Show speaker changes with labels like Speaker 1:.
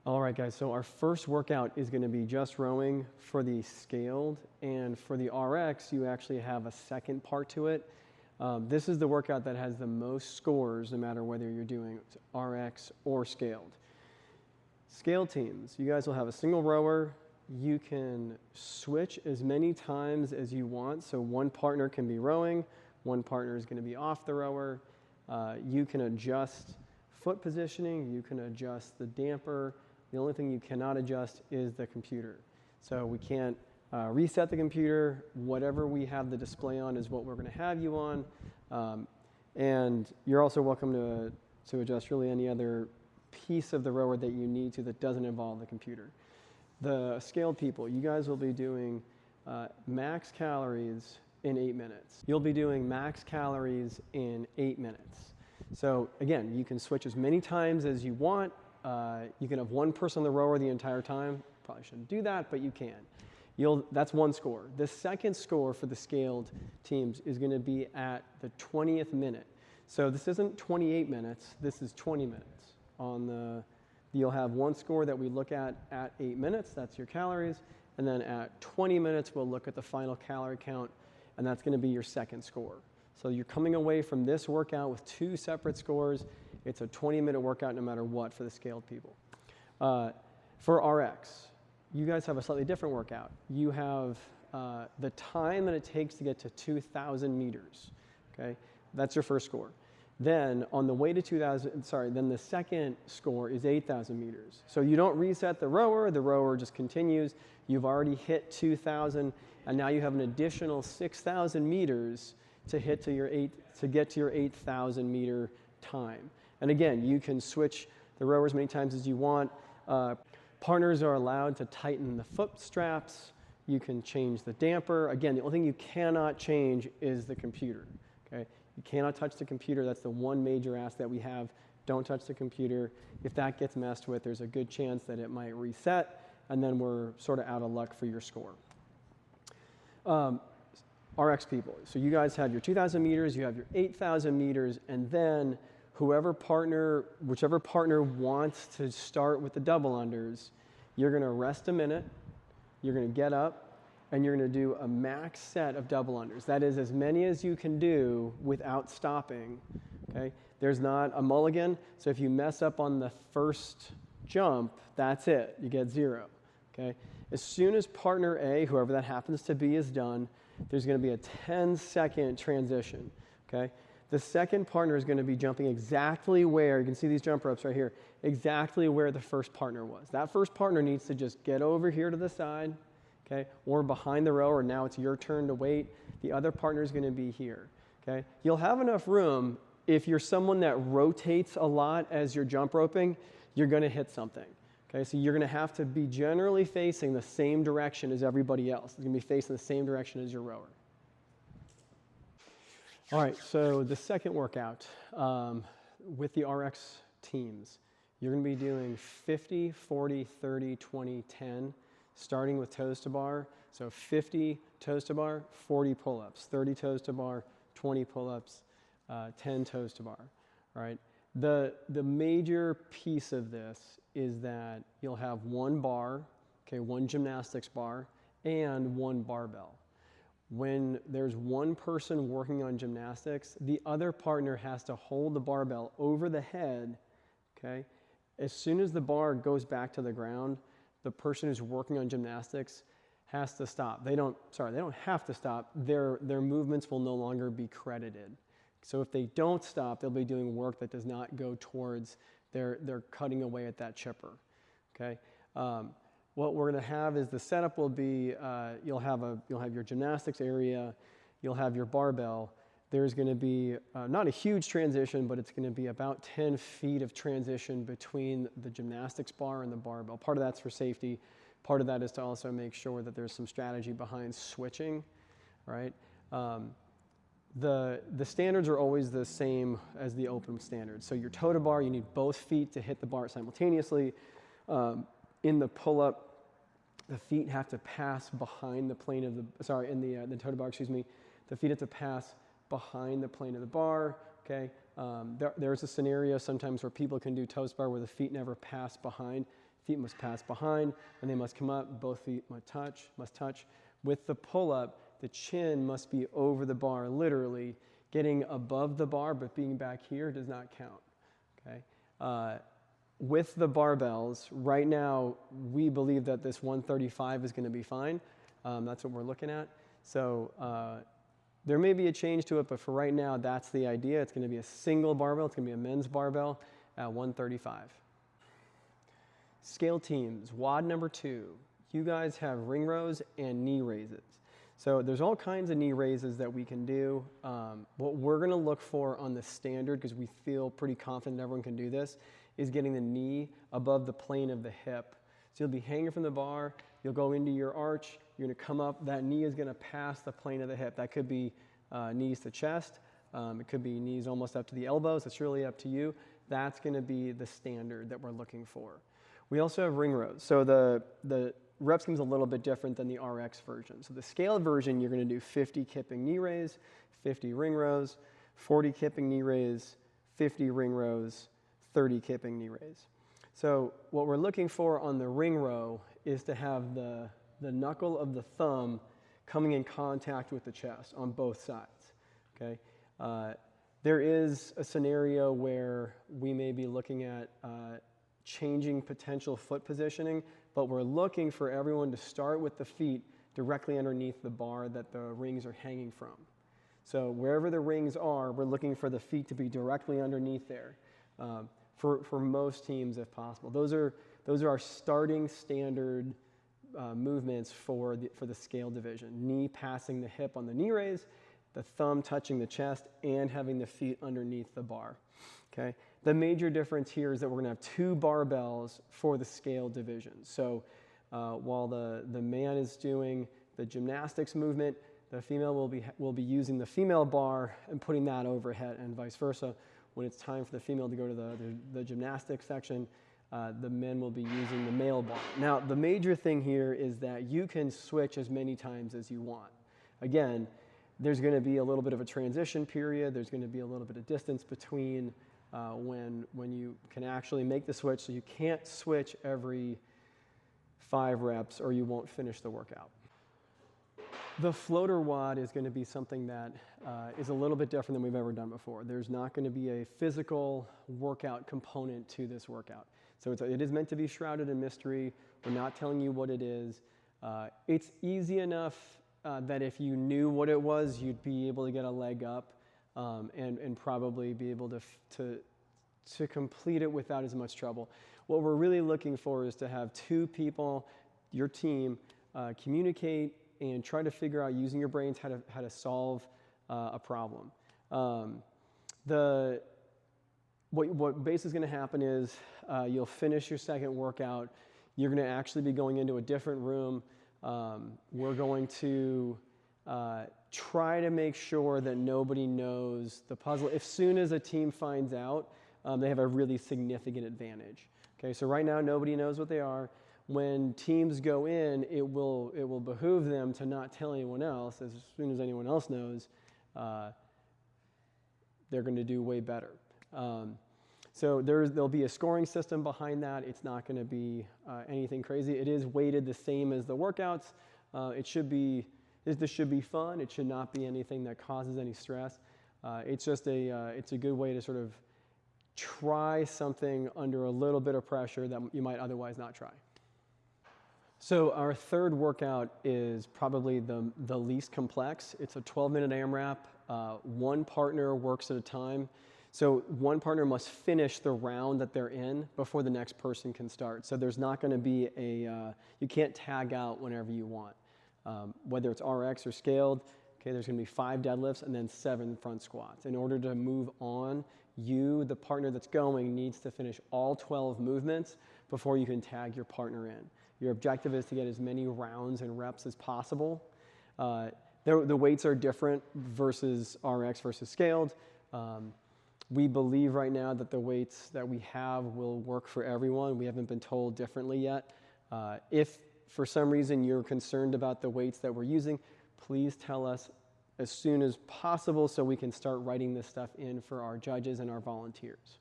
Speaker 1: All right, guys, so our first workout is going to be just rowing for the scaled, and for the RX, you actually have a second part to it. This is the workout that has the most scores, no matter whether you're doing RX or scaled. Scaled teams, you guys will have a single rower. You can switch as many times as you want, so one partner can be rowing, one partner is going to be off the rower. You can adjust foot positioning, you can adjust the damper. The only thing you cannot adjust is the computer. So we can't reset the computer. Whatever we have the display on is what we're going to have you on. And you're also welcome to adjust really any other piece of the rower that you need to that doesn't involve the computer. The scaled people, you guys will be doing max calories in 8 minutes. You'll be doing max calories in 8 minutes. So again, you can switch as many times as you want. You can have one person on the rower the entire time. Probably shouldn't do that, but you can. That's one score. The second score for the scaled teams is going to be at the 20th minute. So this isn't 28 minutes, this is 20 minutes. You'll have one score that we look at 8 minutes, that's your calories, and then at 20 minutes we'll look at the final calorie count, and that's going to be your second score. So you're coming away from this workout with two separate scores. It's a 20-minute workout no matter what for the scaled people. For RX, you guys have a slightly different workout. You have the time that it takes to get to 2,000 meters, okay? That's your first score. Then on the way to then the second score is 8,000 meters. So you don't reset the rower just continues. You've already hit 2,000, and now you have an additional 6,000 meters to get to your 8,000 meter time. And again, you can switch the rower as many times as you want. Partners are allowed to tighten the foot straps. You can change the damper. Again, the only thing you cannot change is the computer. Okay? You cannot touch the computer. That's the one major ask that we have. Don't touch the computer. If that gets messed with, there's a good chance that it might reset, and then we're sort of out of luck for your score. RX people. So you guys have your 2,000 meters, you have your 8,000 meters, and then whichever partner wants to start with the double unders, you're going to rest a minute, you're going to get up, and you're going to do a max set of double unders. That is as many as you can do without stopping. Okay? There's not a mulligan, so if you mess up on the first jump, that's it. You get 0. Okay? As soon as partner A, whoever that happens to be, is done, there's going to be a 10-second transition. Okay? The second partner is going to be jumping exactly where, you can see these jump ropes right here, exactly where the first partner was. That first partner needs to just get over here to the side, okay, or behind the rower. Now it's your turn to wait. The other partner is going to be here. Okay? You'll have enough room. If you're someone that rotates a lot as you're jump roping, you're going to hit something. Okay? So you're going to have to be generally facing the same direction as everybody else. You're going to be facing the same direction as your rower. All right, so the second workout with the RX teams, you're going to be doing 50, 40, 30, 20, 10, starting with toes to bar. So 50 toes to bar, 40 pull-ups, 30 toes to bar, 20 pull-ups, 10 toes to bar. All right. The major piece of this is that you'll have one bar, okay, one gymnastics bar, and one barbell. When there's one person working on gymnastics, the other partner has to hold the barbell over the head, okay? As soon as the bar goes back to the ground, the person who's working on gymnastics has to stop. They don't have to stop. Their movements will no longer be credited. So if they don't stop, they'll be doing work that does not go towards their cutting away at that chipper, okay? What we're going to have is the setup will be you'll have your gymnastics area, you'll have your barbell. There's going to be not a huge transition, but it's going to be about 10 feet of transition between the gymnastics bar and the barbell. Part of that's for safety. Part of that is to also make sure that there's some strategy behind switching, right? The standards are always the same as the open standards. So your toe to bar, you need both feet to hit the bar simultaneously. In the pull-up, the feet have to pass behind the plane of the toe to bar, the feet have to pass behind the plane of the bar, okay? There's a scenario sometimes where people can do toes to bar where the feet never pass behind. feet must pass behind, and they must come up, both feet must touch. With the pull-up, the chin must be over the bar, literally. Getting above the bar, but being back here does not count, okay? With the barbells, right now, we believe that this 135 is gonna be fine. That's what we're looking at. So there may be a change to it, but for right now, that's the idea. It's gonna be a single barbell. It's gonna be a men's barbell at 135. Scale teams, WOD number 2. You guys have ring rows and knee raises. So there's all kinds of knee raises that we can do. What we're gonna look for on the standard, because we feel pretty confident everyone can do this, is getting the knee above the plane of the hip. So you'll be hanging from the bar, you'll go into your arch, you're gonna come up, that knee is gonna pass the plane of the hip. That could be knees to chest, it could be knees almost up to the elbows, it's really up to you. That's gonna be the standard that we're looking for. We also have ring rows. So the rep scheme's a little bit different than the RX version. So the scaled version, you're gonna do 50 kipping knee raise, 50 ring rows, 40 kipping knee raise, 50 ring rows, 30 kipping knee raise. So what we're looking for on the ring row is to have the knuckle of the thumb coming in contact with the chest on both sides, okay? There is a scenario where we may be looking at changing potential foot positioning, but we're looking for everyone to start with the feet directly underneath the bar that the rings are hanging from. So wherever the rings are, we're looking for the feet to be directly underneath there for most teams if possible. Those are our starting standard movements for the scale division. Knee passing the hip on the knee raise, the thumb touching the chest, and having the feet underneath the bar. Okay. The major difference here is that we're going to have 2 barbells for the scale division. So while the man is doing the gymnastics movement, the female will be using the female bar and putting that overhead, and vice versa. When it's time for the female to go to the gymnastics section, the men will be using the male bar. Now, the major thing here is that you can switch as many times as you want. Again, there's going to be a little bit of a transition period. There's going to be a little bit of distance between when you can actually make the switch, so you can't switch every 5 reps or you won't finish the workout. The floater WOD is going to be something that is a little bit different than we've ever done before. There's not going to be a physical workout component to this workout. So it is meant to be shrouded in mystery. We're not telling you what it is. It's easy enough that if you knew what it was, you'd be able to get a leg up and probably be able to complete it without as much trouble. What we're really looking for is to have 2 people, your team, communicate and try to figure out, using your brains, how to solve a problem. What basically is going to happen is you'll finish your second workout. You're going to actually be going into a different room. We're going to try to make sure that nobody knows the puzzle. As soon as a team finds out, they have a really significant advantage. Okay, so right now nobody knows what they are. When teams go in, it will behoove them to not tell anyone else. As soon as anyone else knows, they're going to do way better. So there'll be a scoring system behind that. It's not going to be anything crazy. It is weighted the same as the workouts. This should be fun. It should not be anything that causes any stress. It's just it's a good way to sort of try something under a little bit of pressure that you might otherwise not try. So our third workout is probably the least complex. It's a 12-minute AMRAP. 1 partner works at a time. So 1 partner must finish the round that they're in before the next person can start. So there's not going to be you can't tag out whenever you want. Whether it's RX or scaled, okay, there's going to be 5 deadlifts and then 7 front squats. In order to move on, the partner that's going, needs to finish all 12 movements before you can tag your partner in. Your objective is to get as many rounds and reps as possible. The weights are different versus RX versus scaled. We believe right now that the weights that we have will work for everyone. We haven't been told differently yet. If for some reason you're concerned about the weights that we're using, please tell us as soon as possible so we can start writing this stuff in for our judges and our volunteers.